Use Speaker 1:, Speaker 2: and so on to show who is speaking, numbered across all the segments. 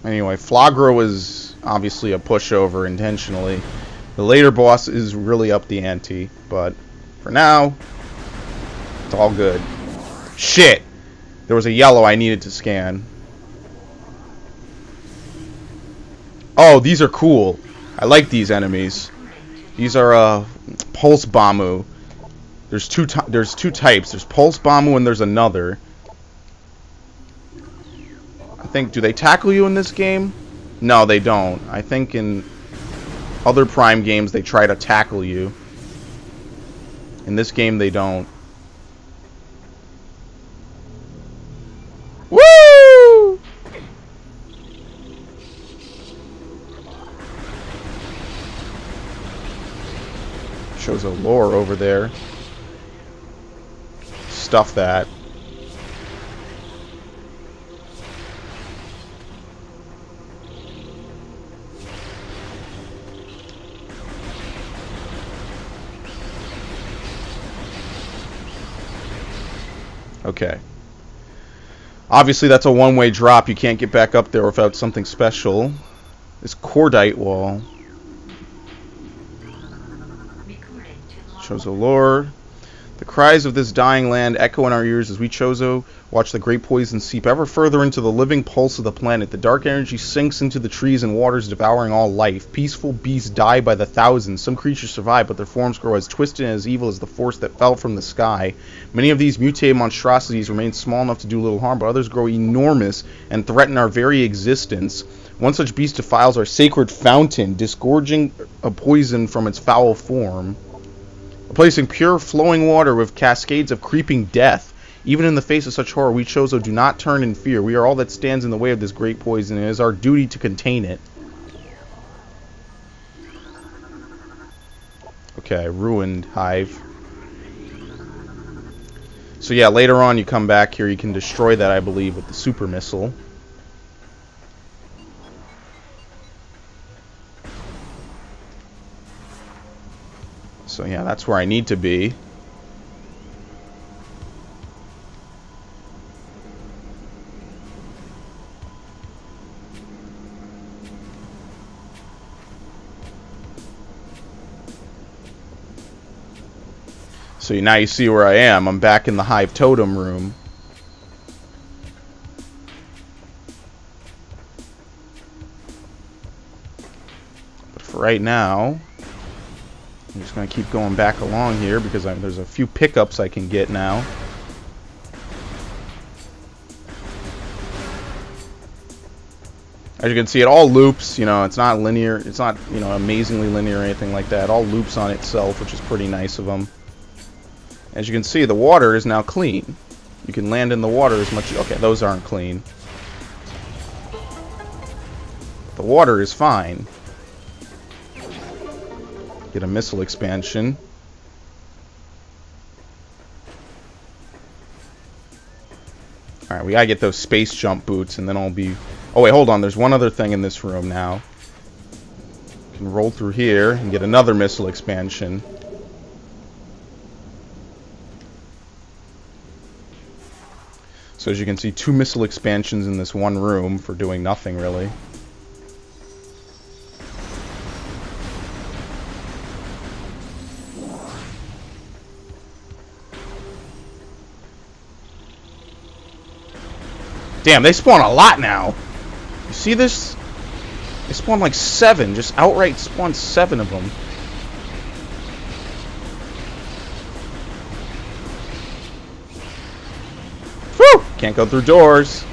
Speaker 1: Anyway, Flogro is obviously a pushover intentionally. The later boss is really up the ante, but for now, it's all good. Shit! There was a yellow I needed to scan. Oh, these are cool. I like these enemies. These are Pulse Bamu. There's two types. There's Pulse Bamu and there's another. I think, do they tackle you in this game? No, they don't. I think in other Prime games they try to tackle you. In this game they don't. Woo! Shows a lore over there. Stuff that. Okay. Obviously that's a one-way drop. You can't get back up there without something special. This cordite wall. Chozo lore. The cries of this dying land echo in our ears as we Chozo watch the great poison seep ever further into the living pulse of the planet. The dark energy sinks into the trees and waters, devouring all life. Peaceful beasts die by the thousands. Some creatures survive, but their forms grow as twisted and as evil as the force that fell from the sky. Many of these mutated monstrosities remain small enough to do little harm, but others grow enormous and threaten our very existence. One such beast defiles our sacred fountain, disgorging a poison from its foul form, replacing pure flowing water with cascades of creeping death. Even in the face of such horror, we Chozo do not turn in fear. We are all that stands in the way of this great poison, and it is our duty to contain it. Okay, ruined hive. So yeah, later on you come back here, you can destroy that, I believe, with the super missile. So yeah, that's where I need to be. So now you see where I am. I'm back in the Hive Totem room. But for right now, I'm just going to keep going back along here because there's a few pickups I can get now. As you can see, it all loops. You know, it's not linear. It's not, you know, amazingly linear or anything like that. It all loops on itself, which is pretty nice of them. As you can see, the water is now clean. You can land in the water as much... Okay, those aren't clean. The water is fine. Get a missile expansion. Alright, we gotta get those space jump boots and then I'll be... Oh wait, hold on. There's one other thing in this room now. You can roll through here and get another missile expansion. So as you can see, 2 missile expansions in this one room for doing nothing, really. Damn, they spawn a lot now. You see this? They spawn like 7. Just outright spawn 7 of them. Whew! Can't go through doors.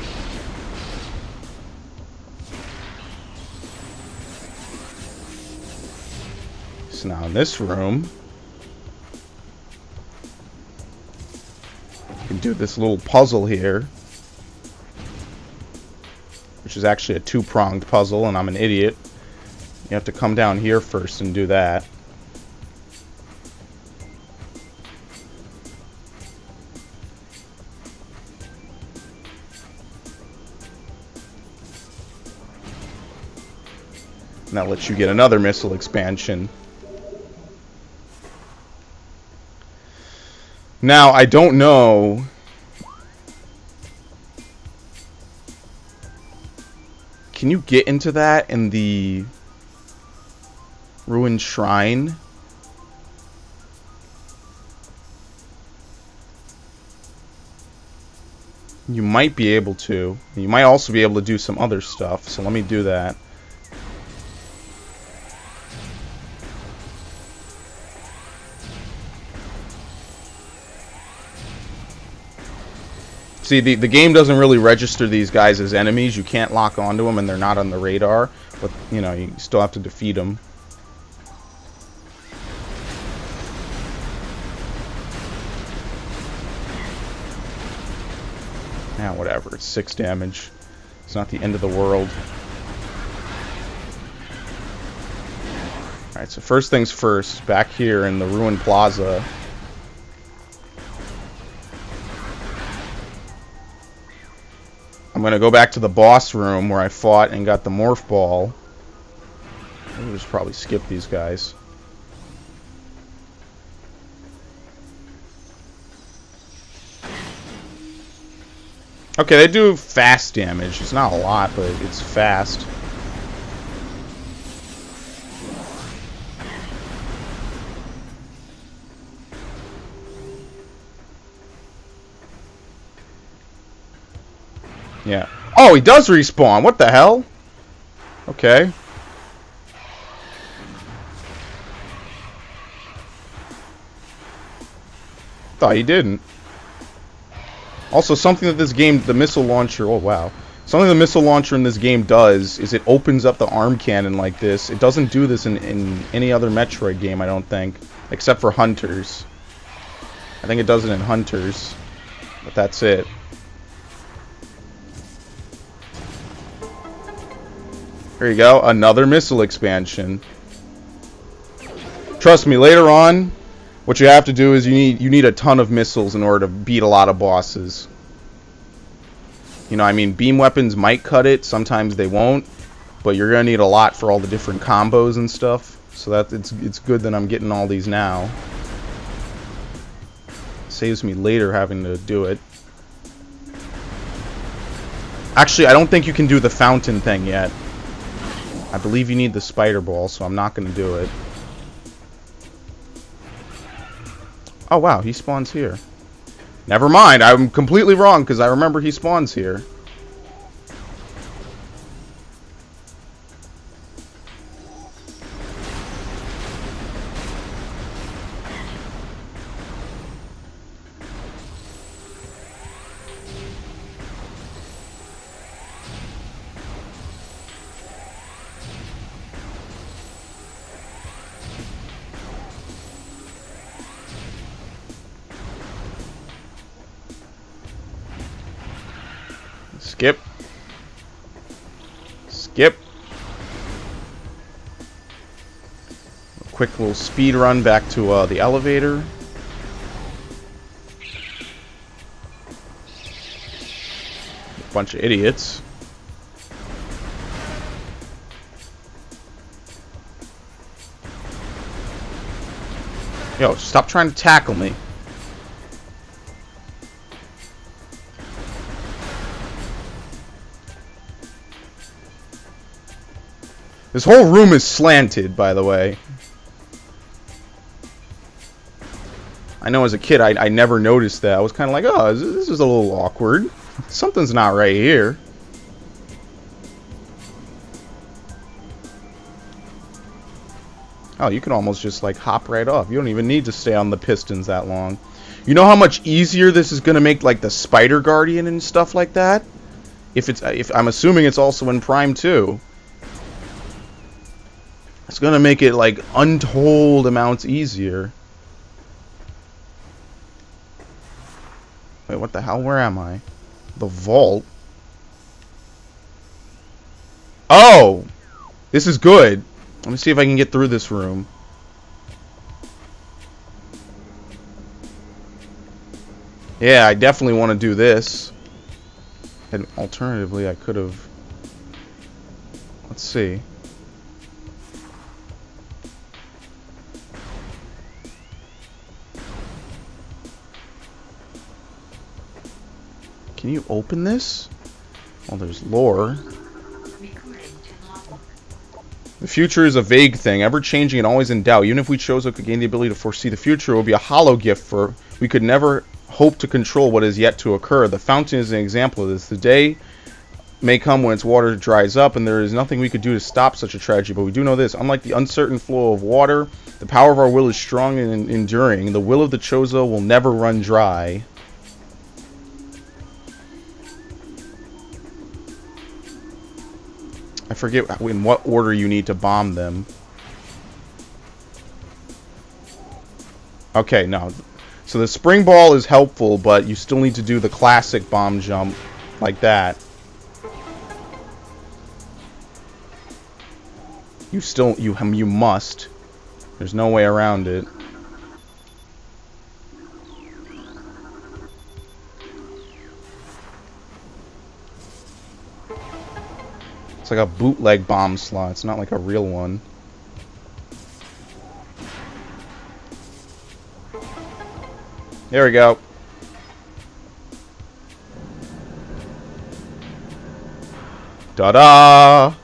Speaker 1: So now in this room, you can do this little puzzle here, which is actually a 2-pronged puzzle, and I'm an idiot. You have to come down here first and do that. And that lets you get another missile expansion. Now, I don't know... Can you get into that in the ruined shrine? You might be able to. You might also be able to do some other stuff, so let me do that. See, the game doesn't really register these guys as enemies. You can't lock onto them, and they're not on the radar. But, you know, you still have to defeat them. Now, whatever. It's 6 damage. It's not the end of the world. Alright, so first things first. Back here in the ruined plaza. I'm going to go back to the boss room where I fought and got the morph ball. I'll just probably skip these guys. Okay, they do fast damage. It's not a lot, but it's fast. Yeah. Oh, he does respawn. What the hell? Okay. Thought he didn't. Also, something that this game, the missile launcher, oh wow. Something the missile launcher in this game does is it opens up the arm cannon like this. It doesn't do this in any other Metroid game, I don't think. Except for Hunters. I think it does it in Hunters. But that's it. Here you go, another missile expansion. Trust me, later on, what you have to do is you need a ton of missiles in order to beat a lot of bosses. You know, I mean, beam weapons might cut it, sometimes they won't, but you're gonna need a lot for all the different combos and stuff. So that it's good that I'm getting all these now. Saves me later having to do it. Actually, I don't think you can do the fountain thing yet. I believe you need the spider ball, so I'm not gonna do it. Oh wow, he spawns here. Never mind, I'm completely wrong because I remember he spawns here. Skip. Skip. A quick little speed run back to the elevator. A bunch of idiots. Yo, stop trying to tackle me. This whole room is slanted, by the way. I know as a kid, I never noticed that. I was kind of like, oh, this is a little awkward. Something's not right here. Oh, you can almost just, like, hop right off. You don't even need to stay on the pistons that long. You know how much easier this is going to make, like, the Spider Guardian and stuff like that? If I'm assuming it's also in Prime 2. It's gonna make it like untold amounts easier. Wait, what the hell? Where am I? The vault? Oh! This is good. Let me see if I can get through this room. Yeah, I definitely want to do this. And alternatively, I could have... Let's see. Can you open this? Well, there's lore. The future is a vague thing, ever-changing and always in doubt. Even if we Chozo could gain the ability to foresee the future, it would be a hollow gift, for we could never hope to control what is yet to occur. The fountain is an example of this. The day may come when its water dries up, and there is nothing we could do to stop such a tragedy. But we do know this: unlike the uncertain flow of water, the power of our will is strong and enduring. The will of the Chozo will never run dry. I forget in what order you need to bomb them. Okay, no. So the spring ball is helpful, but you still need to do the classic bomb jump like that. You must. There's no way around it. It's like a bootleg bomb slot. It's not like a real one. There we go. Ta-da!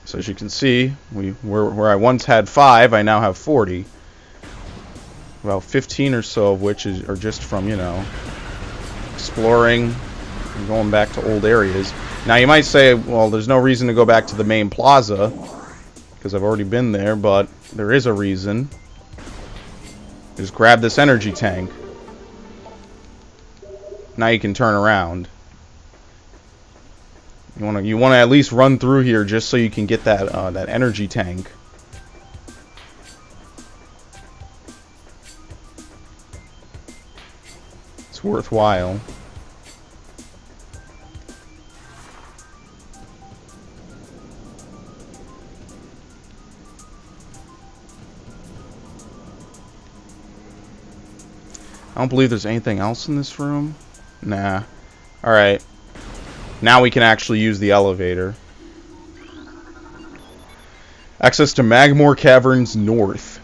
Speaker 1: So as you can see, where I once had 5, I now have 40. About 15 or so of which are just from, you know, exploring and going back to old areas. Now you might say, well, there's no reason to go back to the main plaza because I've already been there, but there is a reason. Just grab this energy tank. Now you can turn around. You wanna at least run through here just so you can get that that energy tank. It's worthwhile. I don't believe there's anything else in this room. Nah. Alright. Now we can actually use the elevator. Access to Magmoor Caverns North.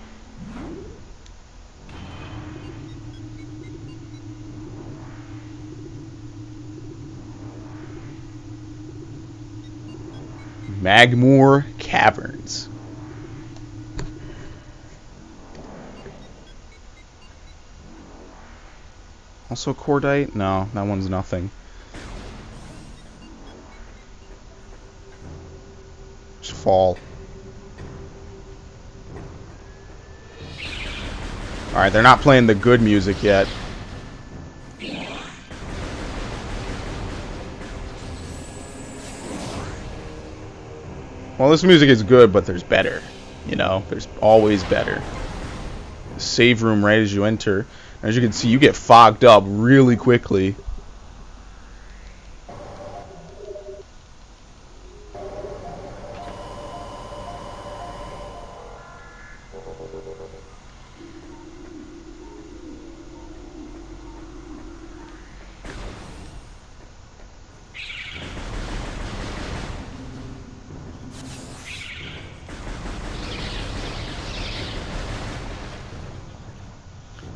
Speaker 1: Magmoor Caverns. Also cordite? No, that one's nothing. Just fall. Alright, they're not playing the good music yet. Well, this music is good, but there's better. You know, there's always better. The save room right as you enter. As you can see, you get fogged up really quickly.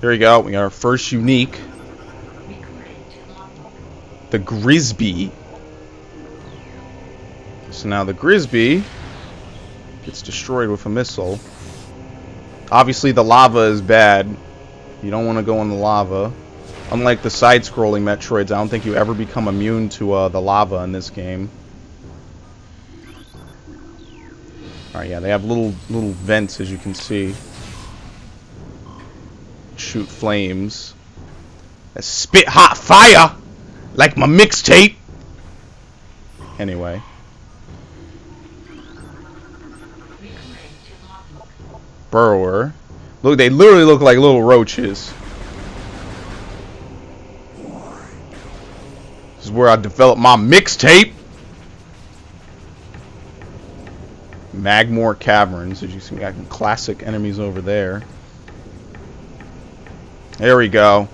Speaker 1: Here we go. We got our first unique. The Grisby. So now the Grisby gets destroyed with a missile. Obviously the lava is bad. You don't want to go in the lava. Unlike the side-scrolling Metroids, I don't think you ever become immune to the lava in this game. Alright, yeah, they have little vents, as you can see. Shoot flames. That spit hot fire! Like my mixtape! Anyway. Burrower. Look, they literally look like little roaches. This is where I developed my mixtape! Magmoor Caverns. As you see, we got classic enemies over there. There we go.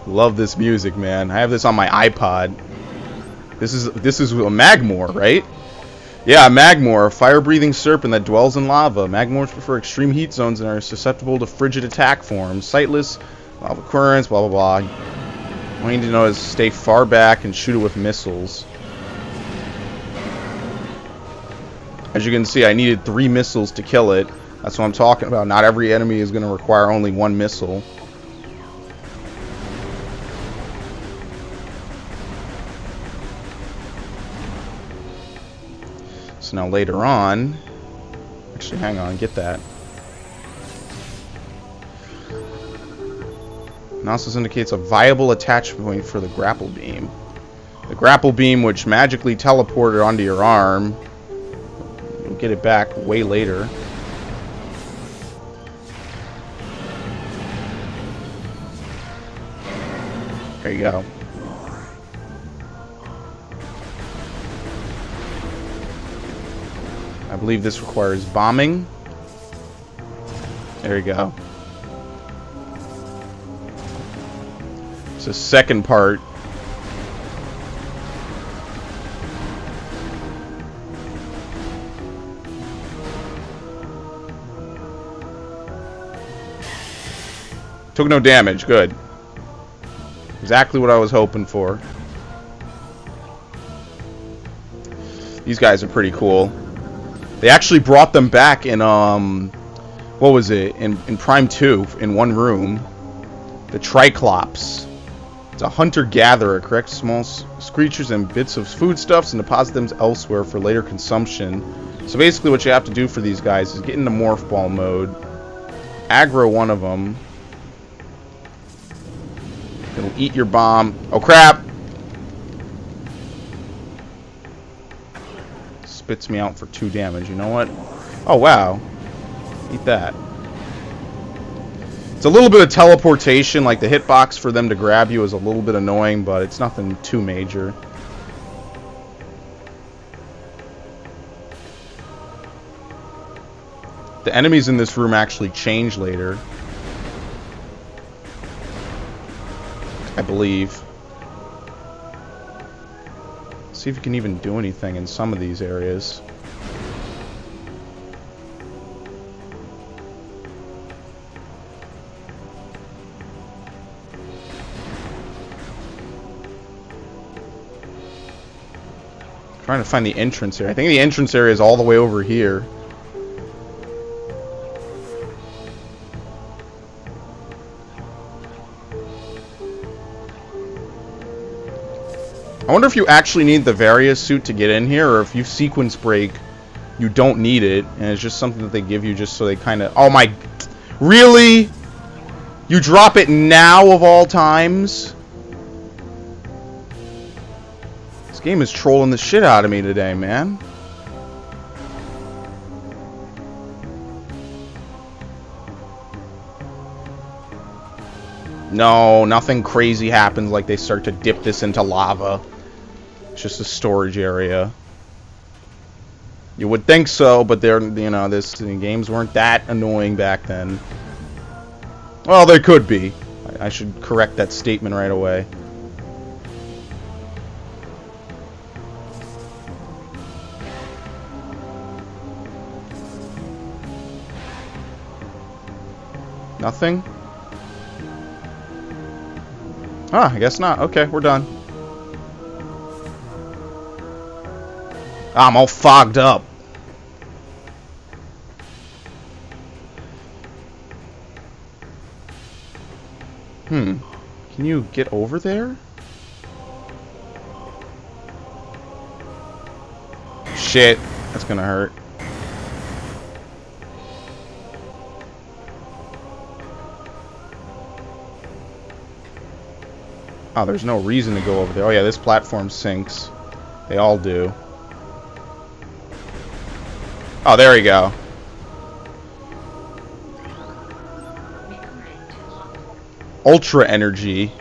Speaker 1: Love this music, man. I have this on my iPod. This is a Magmoor, right? Yeah, Magmoor, a fire-breathing serpent that dwells in lava. Magmoors prefer extreme heat zones and are susceptible to frigid attack forms. Sightless, lava currents, blah blah blah. All you need to know is stay far back and shoot it with missiles. As you can see, I needed 3 missiles to kill it. That's what I'm talking about. Not every enemy is going to require only 1 missile. So now later on... Actually, hang on. Get that. Analysis indicates a viable attachment point for the grapple beam. The grapple beam, which magically teleported onto your arm. You'll get it back way later. There you go. I believe this requires bombing. There you go. It's the second part. Took no damage. Good. Exactly what I was hoping for. These guys are pretty cool. They actually brought them back in, what was it? In Prime 2, in one room. The Triclops. It's a hunter-gatherer. Collect small creatures and bits of foodstuffs and deposit them elsewhere for later consumption. So basically what you have to do for these guys is get into morph ball mode. Aggro one of them. It'll eat your bomb. Oh, crap! Spits me out for 2 damage. You know what? Oh, wow. Eat that. It's a little bit of teleportation. Like, the hitbox for them to grab you is a little bit annoying, but it's nothing too major. The enemies in this room actually change later. I believe. See if you can even do anything in some of these areas. Trying to find the entrance area. I think the entrance area is all the way over here. I wonder if you actually need the Various suit to get in here, or if you sequence break, you don't need it, and it's just something that they give you just so they kind of... Oh my... Really? You drop it now of all times? This game is trolling the shit out of me today, man. No, nothing crazy happens like they start to dip this into lava. It's just a storage area. You would think so, but they're, you know, the games weren't that annoying back then. Well, they could be. I should correct that statement right away. Nothing? Ah, I guess not. Okay, we're done. Ah, I'm all fogged up. Can you get over there? Shit, that's gonna hurt. Oh, there's no reason to go over there. Oh yeah, this platform sinks. They all do. Oh, there we go. Ultra energy.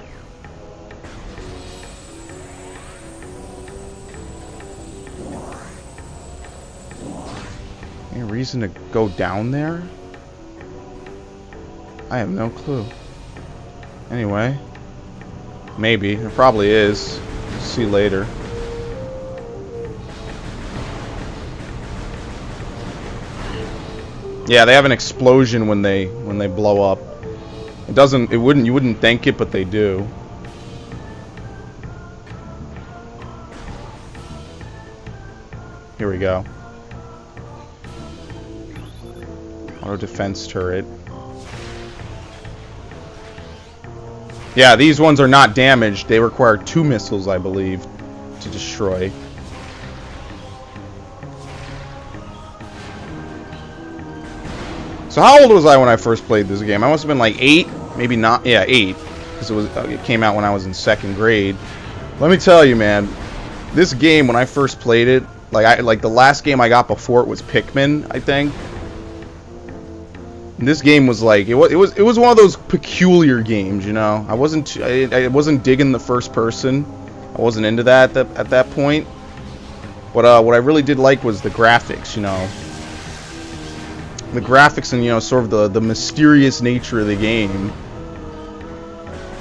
Speaker 1: Any reason to go down there? I have no clue. Anyway. Maybe. There probably is. We'll see later. Yeah, they have an explosion when they blow up. It doesn't. You wouldn't think it, but they do. Here we go. Auto defense turret. Yeah, these ones are not damaged. They require 2 missiles, I believe, to destroy. So how old was I when I first played this game? I must have been like 8, maybe not. Yeah, 8, because it came out when I was in 2nd grade. Let me tell you, man, this game when I first played it, like the last game I got before it was Pikmin, I think. And this game was like it was one of those peculiar games, you know. I wasn't digging the first person. I wasn't into that at that point. But what I really did like was the graphics, you know. The graphics and, you know, sort of the mysterious nature of the game.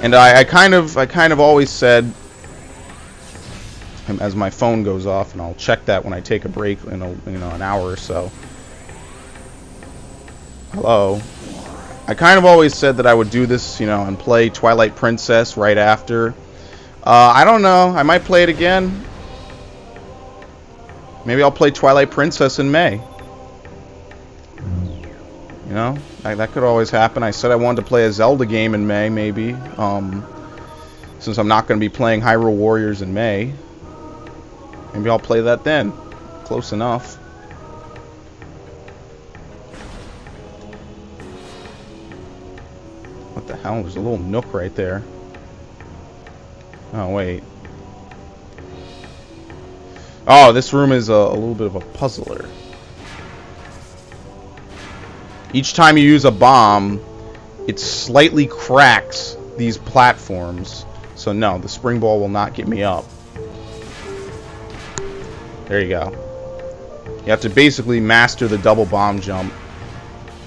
Speaker 1: And I kind of always said, as my phone goes off, and I'll check that when I take a break in an hour or so. Hello. I kind of always said that I would do this, you know, and play Twilight Princess right after. I don't know. I might play it again. Maybe I'll play Twilight Princess in May. You know, that could always happen. I said I wanted to play a Zelda game in May, maybe. Since I'm not going to be playing Hyrule Warriors in May. Maybe I'll play that then. Close enough. What the hell? There's a little nook right there. Oh, wait. Oh, this room is a little bit of a puzzler. Each time you use a bomb, it slightly cracks these platforms. So no, the spring ball will not get me up. There you go. You have to basically master the double bomb jump,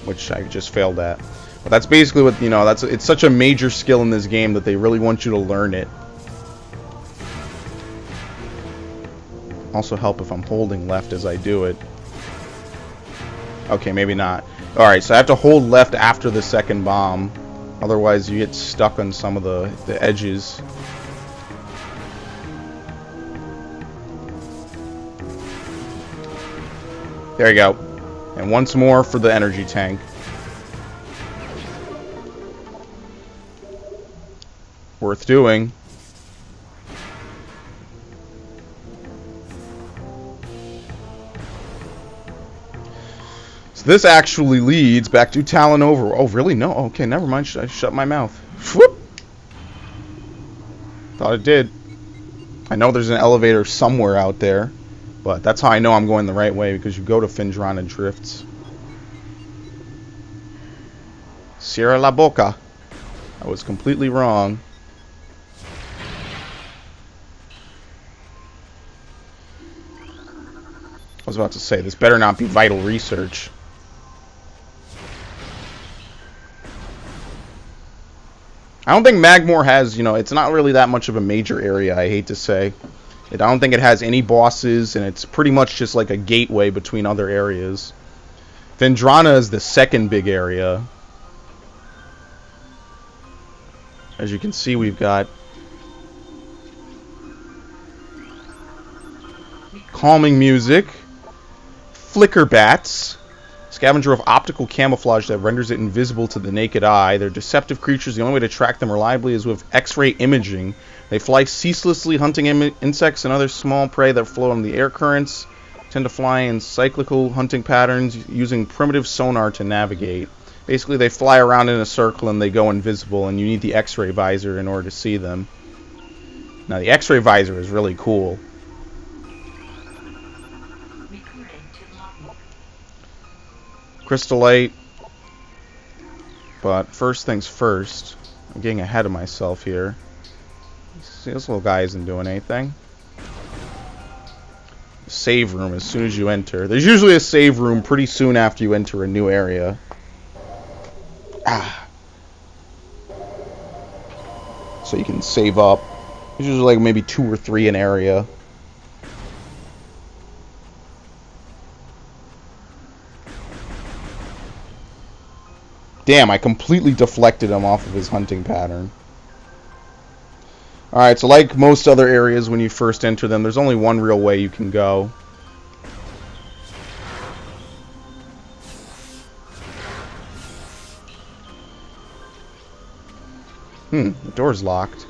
Speaker 1: which I just failed at. But that's basically what, you know, it's such a major skill in this game that they really want you to learn it. Also help if I'm holding left as I do it. Okay, maybe not. Alright, so I have to hold left after the second bomb. Otherwise you get stuck on some of the edges. There you go. And once more for the energy tank. Worth doing. So this actually leads back to Talon Over. Oh, really? No. Okay, never mind. Should I shut my mouth? Whoop. Thought it did. I know there's an elevator somewhere out there. But that's how I know I'm going the right way, because you go to Phendrana Drifts. Cierra la boca. I was completely wrong. I was about to say, this better not be vital research. I don't think Magmoor has, you know, it's not really that much of a major area, I hate to say. I don't think it has any bosses, and it's pretty much just like a gateway between other areas. Phendrana is the second big area. As you can see, we've got calming music, flicker bats, scavenger of optical camouflage that renders it invisible to the naked eye. They're deceptive creatures. The only way to track them reliably is with X-ray imaging. They fly ceaselessly, hunting insects and other small prey that flow on the air currents. Tend to fly in cyclical hunting patterns, using primitive sonar to navigate. Basically, they fly around in a circle and they go invisible, and you need the X-ray visor in order to see them. Now, the X-ray visor is really cool. Crystallite. But first things first, I'm getting ahead of myself here. See, this little guy isn't doing anything. Save room as soon as you enter. There's usually a save room pretty soon after you enter a new area. So you can save up. There's usually like maybe 2 or 3 an area. Damn, I completely deflected him off of his hunting pattern. Alright, so like most other areas when you first enter them, there's only one real way you can go. The door's locked.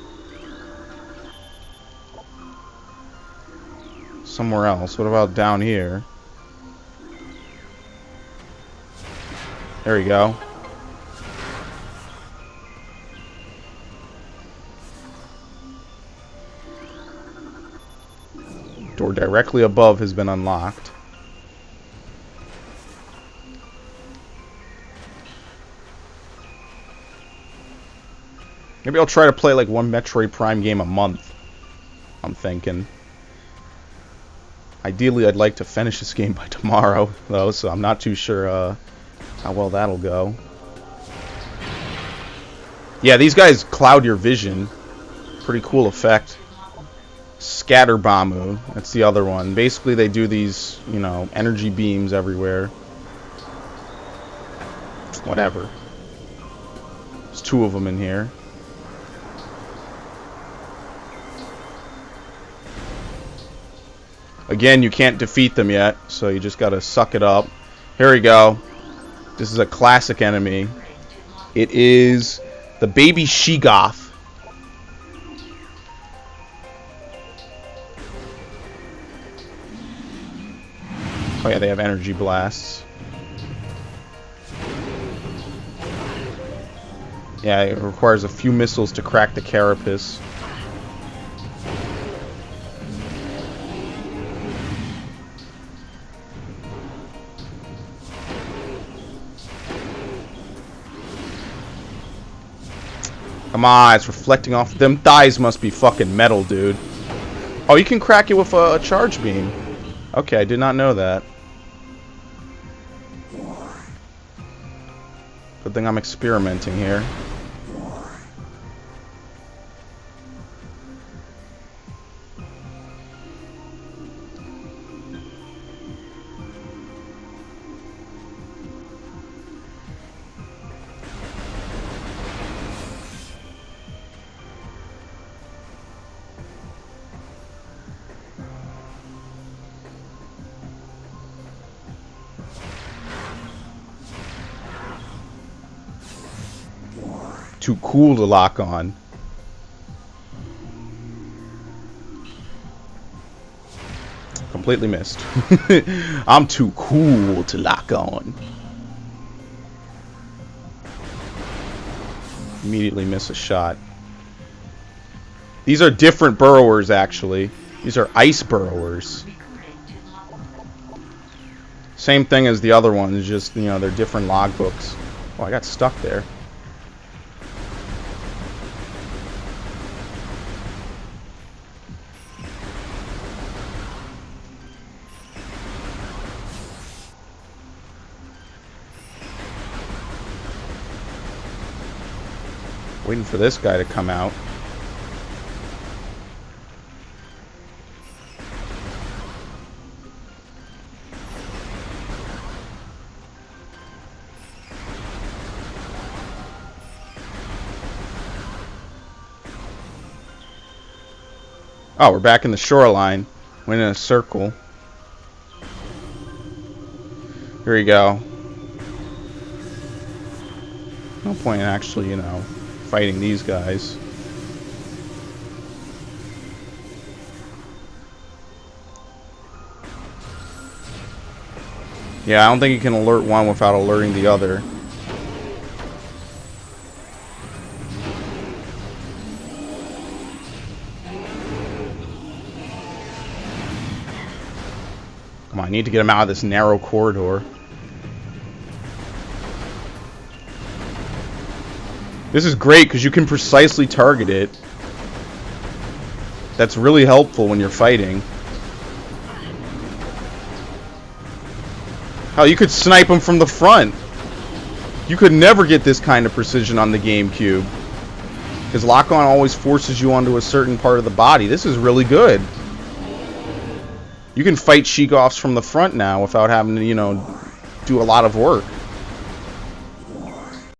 Speaker 1: Somewhere else. What about down here? There we go. Door directly above has been unlocked. Maybe I'll try to play like one Metroid Prime game a month. I'm thinking. Ideally, I'd like to finish this game by tomorrow, though, so I'm not too sure how well that'll go. Yeah, these guys cloud your vision. Pretty cool effect. Scatter Bamu, that's the other one. Basically, they do these, you know, energy beams everywhere. Whatever. There's two of them in here. Again, you can't defeat them yet, so you just gotta suck it up. Here we go. This is a classic enemy. It is the baby Sheegoth. Oh yeah, they have energy blasts. Yeah, it requires a few missiles to crack the carapace. Come on, it's reflecting off. Them thighs must be fucking metal, dude. Oh, you can crack it with a charge beam. Okay, I did not know that. Good thing I'm experimenting here. Too cool to lock on. Completely missed. I'm too cool to lock on. Immediately miss a shot. These are different burrowers, actually. These are ice burrowers. Same thing as the other ones, just, you know, they're different logbooks. Oh, I got stuck there. Waiting for this guy to come out. Oh, we're back in the shoreline. Went in a circle. Here we go. No point in actually, you know, fighting these guys. Yeah, I don't think you can alert one without alerting the other. Come on, I need to get him out of this narrow corridor. This is great because you can precisely target it. That's really helpful when you're fighting. Hell, you could snipe him from the front. You could never get this kind of precision on the GameCube. Because lock-on always forces you onto a certain part of the body. This is really good. You can fight Sheegoths from the front now without having to, you know, do a lot of work.